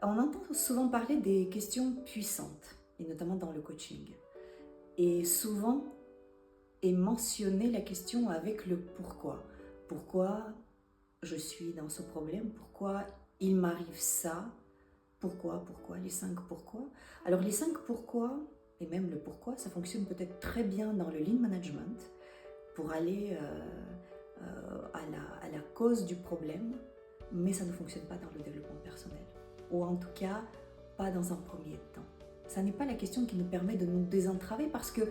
On entend souvent parler des questions puissantes, et notamment dans le coaching. Et souvent est mentionnée la question avec le pourquoi. Pourquoi je suis dans ce problème? Pourquoi il m'arrive ça? Pourquoi? Les 5 pourquoi. Alors les 5 pourquoi, et même le pourquoi, ça fonctionne peut-être très bien dans le lean management pour aller à la cause du problème, mais ça ne fonctionne pas dans le développement personnel. Ou en tout cas, pas dans un premier temps. Ça n'est pas la question qui nous permet de nous désentraver parce que,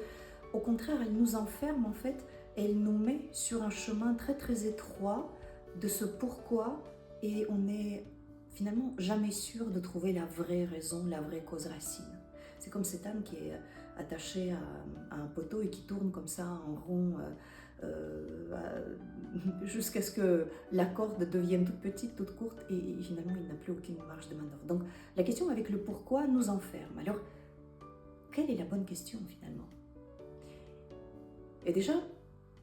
au contraire, elle nous enferme en fait, elle nous met sur un chemin très très étroit de ce pourquoi et on n'est finalement jamais sûr de trouver la vraie raison, la vraie cause racine. C'est comme cette âme qui est attachée à un poteau et qui tourne comme ça en rond jusqu'à ce que la corde devienne toute petite, toute courte et finalement il n'a plus aucune marge de manœuvre. Donc la question avec le pourquoi nous enferme. Alors quelle est la bonne question finalement? Et déjà,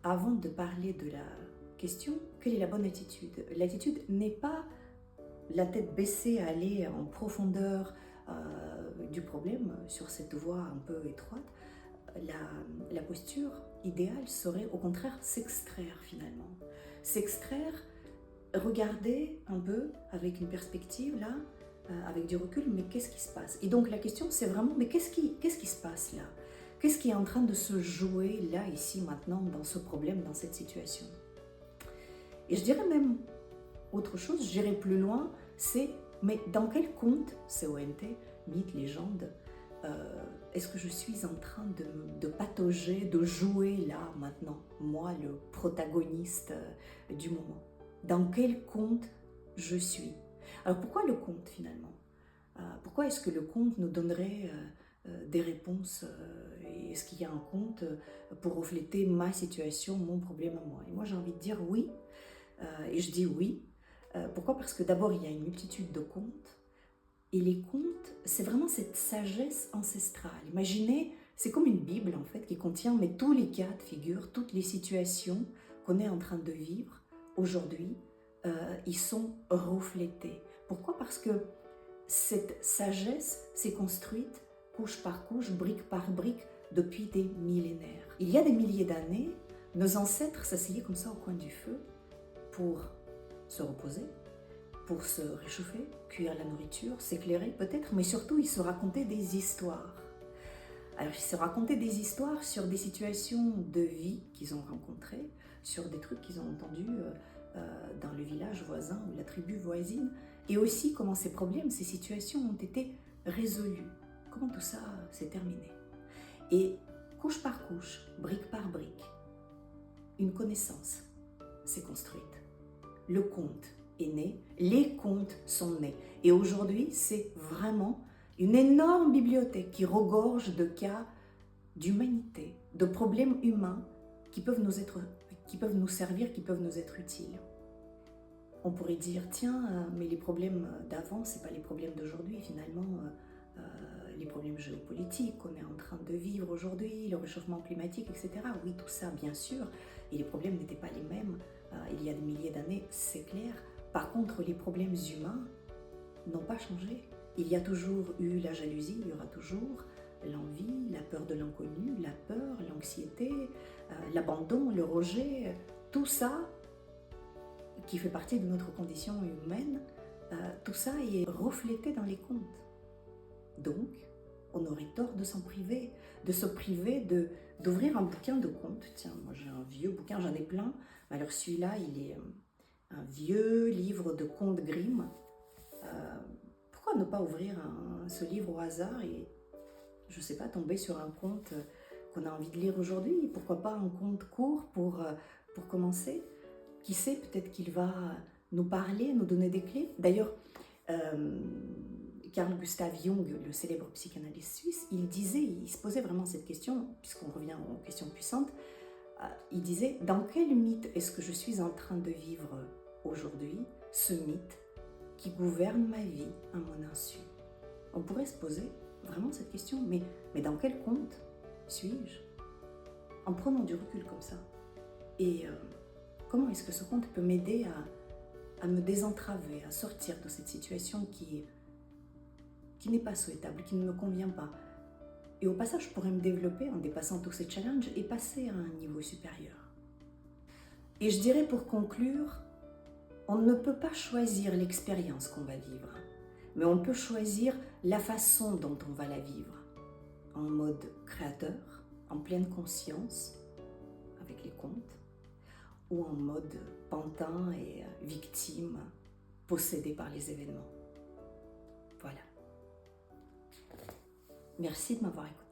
avant de parler de la question, quelle est la bonne attitude? L'attitude n'est pas la tête baissée à aller en profondeur du problème sur cette voie un peu étroite. La posture idéale serait au contraire s'extraire finalement. S'extraire, regarder un peu avec une perspective là, avec du recul, mais qu'est-ce qui se passe? Et donc la question c'est vraiment, mais qu'est-ce qui se passe là? Qu'est-ce qui est en train de se jouer là, ici, maintenant, dans ce problème, dans cette situation? Et je dirais même autre chose, j'irai plus loin, c'est, mais dans quel conte, C-O-N-T, mythe, légende, est-ce que je suis en train de patauger, de jouer là, maintenant, moi, le protagoniste du moment? Dans quel conte je suis? Alors pourquoi le conte finalement? Pourquoi est-ce que le conte nous donnerait des réponses? Est-ce qu'il y a un conte pour refléter ma situation, mon problème à moi? Et moi j'ai envie de dire oui, et je dis oui. Pourquoi? Parce que d'abord il y a une multitude de contes, et les contes, c'est vraiment cette sagesse ancestrale. Imaginez, c'est comme une Bible en fait qui contient mais tous les cas de figure, toutes les situations qu'on est en train de vivre aujourd'hui, ils sont reflétés. Pourquoi? Parce que cette sagesse s'est construite couche par couche, brique par brique, depuis des millénaires. Il y a des milliers d'années, nos ancêtres s'asseyaient comme ça au coin du feu pour se reposer, pour se réchauffer, cuire la nourriture, s'éclairer peut-être, mais surtout ils se racontaient des histoires. Alors ils se racontaient des histoires sur des situations de vie qu'ils ont rencontrées, sur des trucs qu'ils ont entendus dans le village voisin ou la tribu voisine, et aussi comment ces problèmes, ces situations ont été résolus, comment tout ça s'est terminé. Et couche par couche, brique par brique, une connaissance s'est construite. Le conte est né, les contes sont nés. Et aujourd'hui, c'est vraiment une énorme bibliothèque qui regorge de cas d'humanité, de problèmes humains qui peuvent nous servir, qui peuvent nous être utiles. On pourrait dire, tiens, mais les problèmes d'avant, ce n'est pas les problèmes d'aujourd'hui. Finalement, les problèmes géopolitiques qu'on est en train de vivre aujourd'hui, le réchauffement climatique, etc. Oui, tout ça, bien sûr. Et les problèmes n'étaient pas les mêmes il y a des milliers d'années, c'est clair. Par contre, les problèmes humains n'ont pas changé. Il y a toujours eu la jalousie, il y aura toujours l'envie, la peur de l'inconnu, la peur, l'anxiété, l'abandon, le rejet, tout ça qui fait partie de notre condition humaine, tout ça est reflété dans les contes. Donc, on aurait tort de s'en priver, de se priver d'ouvrir un bouquin de contes. Tiens, moi j'ai un vieux bouquin, j'en ai plein. Alors celui-là, il est un vieux livre de contes Grimm. Pourquoi ne pas ouvrir ce livre au hasard et, je ne sais pas, tomber sur un conte qu'on a envie de lire aujourd'hui? Pourquoi pas un conte court pour commencer? Qui sait, peut-être qu'il va nous parler, nous donner des clés. D'ailleurs, Carl Gustav Jung, le célèbre psychanalyste suisse, il se posait vraiment cette question, puisqu'on revient aux questions puissantes, il disait, dans quel mythe est-ce que je suis en train de vivre aujourd'hui, ce mythe qui gouverne ma vie à mon insu? On pourrait se poser vraiment cette question, mais dans quel conte suis-je? En prenant du recul comme ça. Et comment est-ce que ce conte peut m'aider à me désentraver, à sortir de cette situation qui qui n'est pas souhaitable, qui ne me convient pas. Et au passage, je pourrais me développer en dépassant tous ces challenges et passer à un niveau supérieur. Et je dirais pour conclure, on ne peut pas choisir l'expérience qu'on va vivre, mais on peut choisir la façon dont on va la vivre, en mode créateur, en pleine conscience, avec les contes, ou en mode pantin et victime, possédé par les événements. Voilà. Merci de m'avoir écouté.